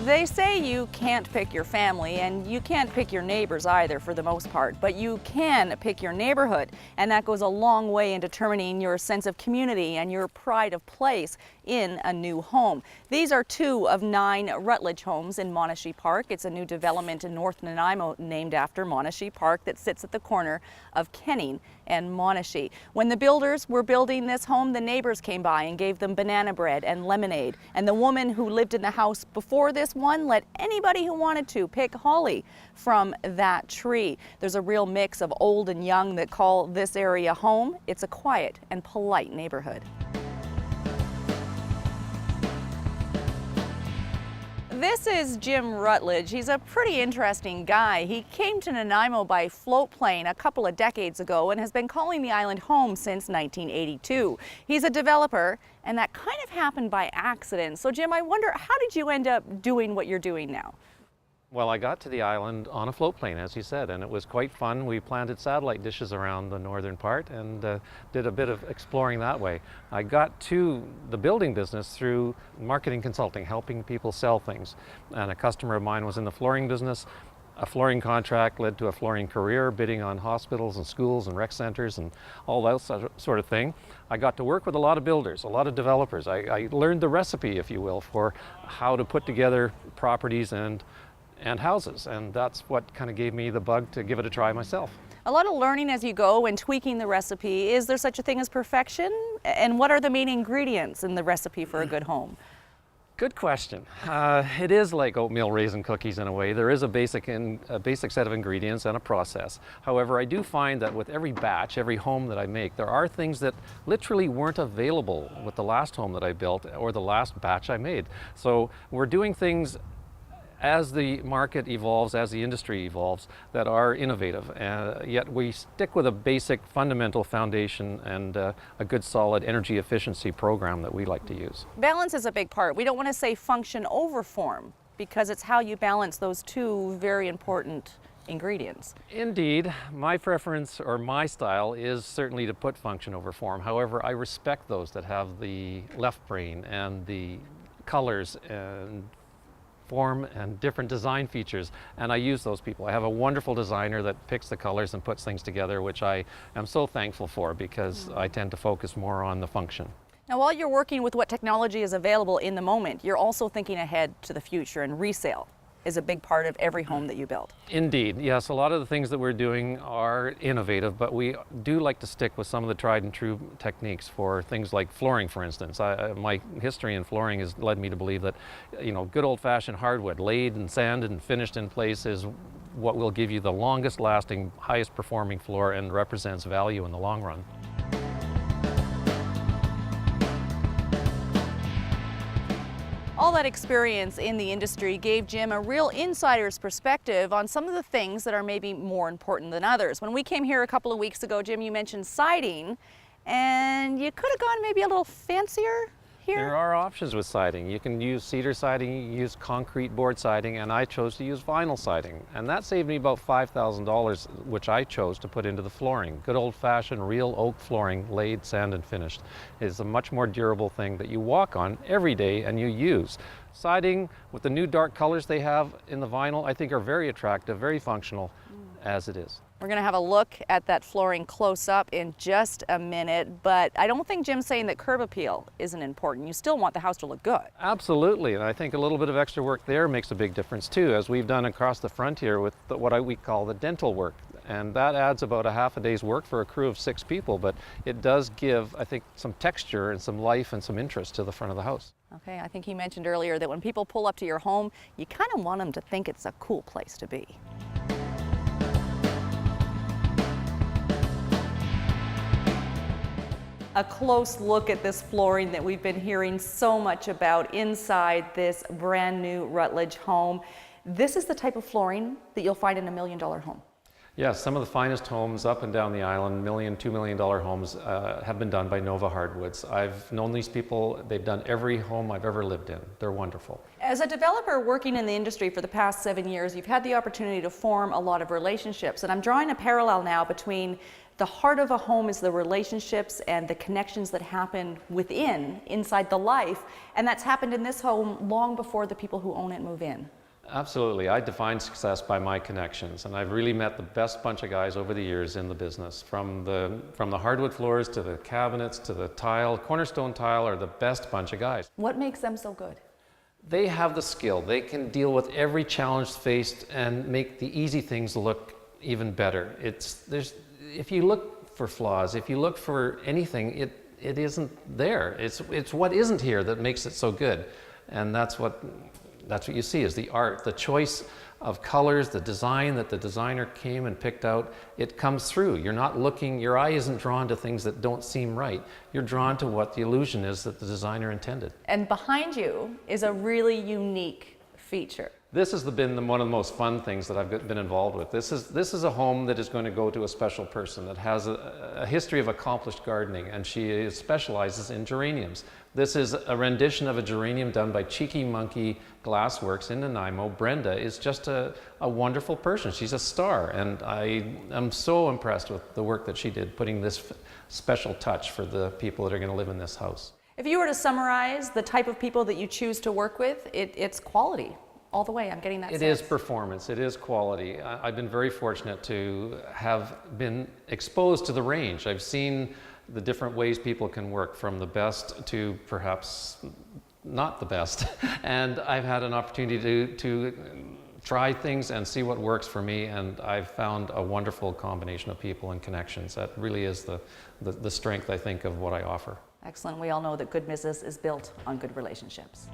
They say you can't pick your family and you can't pick your neighbors either for the most part, but you can pick your neighborhood, and that goes a long way in determining your sense of community and your pride of place in a new home. These are 2 of 9 Rutledge homes in Monterey Park. It's a new development in North Nanaimo named after Monterey Park that sits at the corner of Kenning and Monterey. When the builders were building this home, the neighbors came by and gave them banana bread and lemonade, and the woman who lived in the house before this one let anybody who wanted to pick holly from that tree. There's a real mix of old and young that call this area home. It's a quiet and polite neighborhood. This is Jim Routledge. He's a pretty interesting guy. He came to Nanaimo by float plane a couple of decades ago and has been calling the island home since 1982. He's a developer, and that kind of happened by accident. So Jim, I wonder, how did you end up doing what you're doing now? Well, I got to the island on a float plane, as you said, and it was quite fun. We planted satellite dishes around the northern part and did a bit of exploring that way. I got to the building business through marketing consulting, helping people sell things. And a customer of mine was in the flooring business. A flooring contract led to a flooring career, bidding on hospitals and schools and rec centers and all that sort of thing. I got to work with a lot of builders, a lot of developers. I learned the recipe, if you will, for how to put together properties and houses, and that's what kind of gave me the bug to give it a try myself. A lot of learning as you go and tweaking the recipe. Is there such a thing as perfection? And what are the main ingredients in the recipe for a good home? Good question. It is like oatmeal raisin cookies in a way. There is a basic set of ingredients and a process. However, I do find that with every batch, every home that I make, there are things that literally weren't available with the last home that I built or the last batch I made. So we're doing things as the market evolves, as the industry evolves, that are innovative. Yet we stick with a basic fundamental foundation and a good solid energy efficiency program that we like to use. Balance is a big part. We don't want to say function over form, because it's how you balance those 2 very important ingredients. Indeed, my preference or my style is certainly to put function over form. However, I respect those that have the left brain and the colors and form and different design features, and I use those people. I have a wonderful designer that picks the colors and puts things together, which I am so thankful for, because I tend to focus more on the function. Now, while you're working with what technology is available in the moment, you're also thinking ahead to the future, and resale is a big part of every home that you build. Indeed, yes. A lot of the things that we're doing are innovative, but we do like to stick with some of the tried and true techniques for things like flooring, for instance. My history in flooring has led me to believe that, good old-fashioned hardwood, laid and sanded and finished in place, is what will give you the longest lasting, highest performing floor and represents value in the long run. All that experience in the industry gave Jim a real insider's perspective on some of the things that are maybe more important than others. When we came here a couple of weeks ago, Jim, you mentioned siding, and you could have gone maybe a little fancier here. There are options with siding. You can use cedar siding, you can use concrete board siding, and I chose to use vinyl siding. And that saved me about $5,000, which I chose to put into the flooring. Good old-fashioned real oak flooring, laid, sanded, and finished, is a much more durable thing that you walk on every day and you use. Siding, with the new dark colors they have in the vinyl, I think are very attractive, very functional as it is. We're going to have a look at that flooring close up in just a minute, but I don't think Jim's saying that curb appeal isn't important. You still want the house to look good. Absolutely, and I think a little bit of extra work there makes a big difference too, as we've done across the front here with what we call the dental work. And that adds about a half a day's work for a crew of 6 people, but it does give, I think, some texture and some life and some interest to the front of the house. Okay, I think you mentioned earlier that when people pull up to your home, you kind of want them to think it's a cool place to be. A close look at this flooring that we've been hearing so much about inside this brand new Rutledge home. This is the type of flooring that you'll find in $1 million home. Yes, some of the finest homes up and down the island, $1 million, $2 million homes, have been done by Nova Hardwoods. I've known these people. They've done every home I've ever lived in. They're wonderful. As a developer working in the industry for the past 7 years, you've had the opportunity to form a lot of relationships. And I'm drawing a parallel now between the heart of a home is the relationships and the connections that happen inside the life. And that's happened in this home long before the people who own it move in. Absolutely. I define success by my connections, and I've really met the best bunch of guys over the years in the business. From the hardwood floors to the cabinets to the tile, cornerstone tile are the best bunch of guys. What makes them so good? They have the skill. They can deal with every challenge faced and make the easy things look even better. If you look for flaws, if you look for anything, it isn't there. It's what isn't here that makes it so good, and that's what you see is the art, the choice of colors, the design that the designer came and picked out. It comes through. You're not looking, your eye isn't drawn to things that don't seem right. You're drawn to what the illusion is that the designer intended. And behind you is a really unique feature. This has been one of the most fun things that I've been involved with. This is a home that is going to go to a special person that has a history of accomplished gardening, and she specializes in geraniums. This is a rendition of a geranium done by Cheeky Monkey Glassworks in Nanaimo. Brenda is just a wonderful person. She's a star, and I am so impressed with the work that she did, putting this special touch for the people that are going to live in this house. If you were to summarize the type of people that you choose to work with, it's quality. All the way, I'm getting that sense. It is performance, it is quality. I've been very fortunate to have been exposed to the range. I've seen the different ways people can work, from the best to perhaps not the best. And I've had an opportunity to try things and see what works for me, and I've found a wonderful combination of people and connections. That really is the strength, I think, of what I offer. Excellent. We all know that good business is built on good relationships.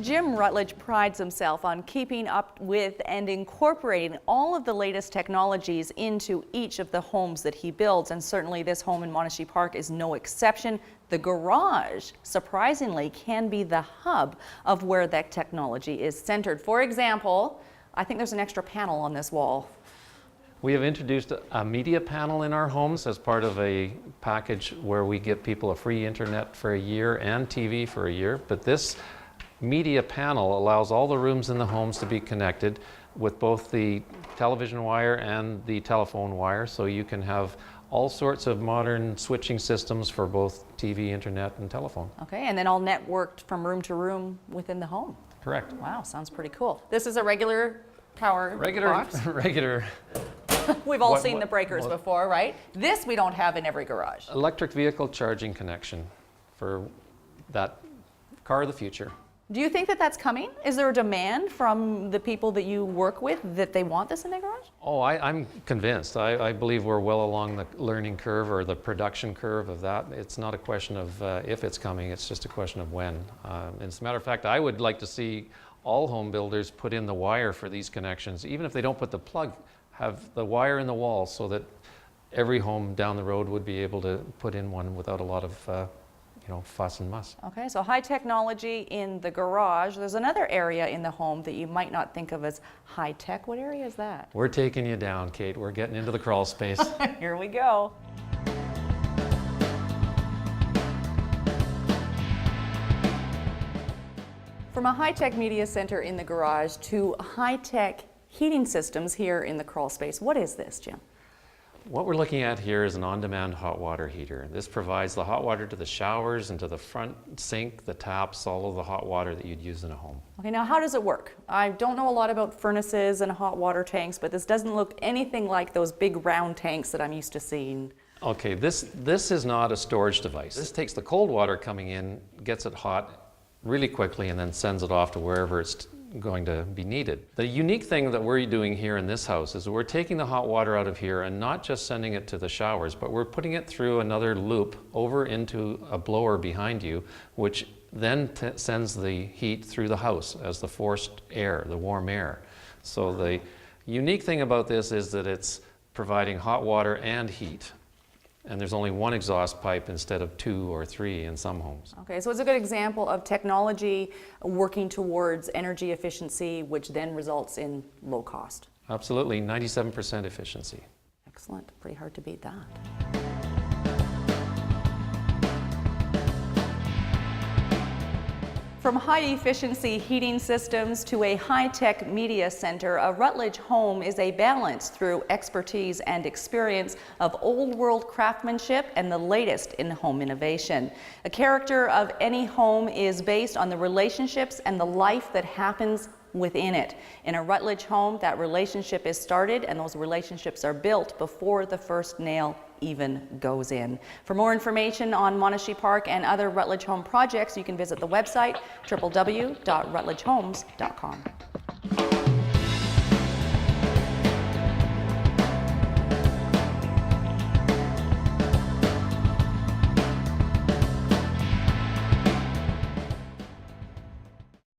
Jim Routledge prides himself on keeping up with and incorporating all of the latest technologies into each of the homes that he builds, and certainly this home in Monterey Park is no exception. The garage, surprisingly, can be the hub of where that technology is centered. For example, I think there's an extra panel on this wall. We have introduced a media panel in our homes as part of a package where we give people a free internet for a year and TV for a year, but this media panel allows all the rooms in the homes to be connected with both the television wire and the telephone wire, so you can have all sorts of modern switching systems for both TV, internet, and telephone. Okay, and then all networked from room to room within the home. Correct. Wow, sounds pretty cool. This is a regular power box. Regular. We've all seen the breakers before, right? This we don't have in every garage. Electric vehicle charging connection for that car of the future. Do you think that that's coming? Is there a demand from the people that you work with that they want this in their garage? Oh, I'm convinced. I believe we're well along the learning curve or the production curve of that. It's not a question of if it's coming, it's just a question of when. As a matter of fact, I would like to see all home builders put in the wire for these connections. Even if they don't put the plug, have the wire in the wall so that every home down the road would be able to put in one without a lot of fuss and muss. Okay, so high technology in the garage. There's another area in the home that you might not think of as high tech. What area is that? We're taking you down, Kate. We're getting into the crawl space. Here we go. From a high-tech media center in the garage to high-tech heating systems here in the crawl space. What is this, Jim? What we're looking at here is an on-demand hot water heater. This provides the hot water to the showers and to the front sink, the taps, all of the hot water that you'd use in a home. Okay, now how does it work? I don't know a lot about furnaces and hot water tanks, but this doesn't look anything like those big round tanks that I'm used to seeing. Okay, this is not a storage device. This takes the cold water coming in, gets it hot really quickly, and then sends it off to wherever it's going to be needed. The unique thing that we're doing here in this house is we're taking the hot water out of here and not just sending it to the showers, but we're putting it through another loop over into a blower behind you, which then sends the heat through the house as the forced air, the warm air. So the unique thing about this is that it's providing hot water and heat. And there's only one exhaust pipe instead of 2 or 3 in some homes. Okay, so it's a good example of technology working towards energy efficiency, which then results in low cost. Absolutely, 97% efficiency. Excellent, pretty hard to beat that. From high-efficiency heating systems to a high-tech media center, a Rutledge home is a balance through expertise and experience of old-world craftsmanship and the latest in home innovation. A character of any home is based on the relationships and the life that happens within it. In a Rutledge home, that relationship is started and those relationships are built before the first nail even goes in. For more information on Monterey Park and other Rutledge home projects, you can visit the website www.rutledgehomes.com.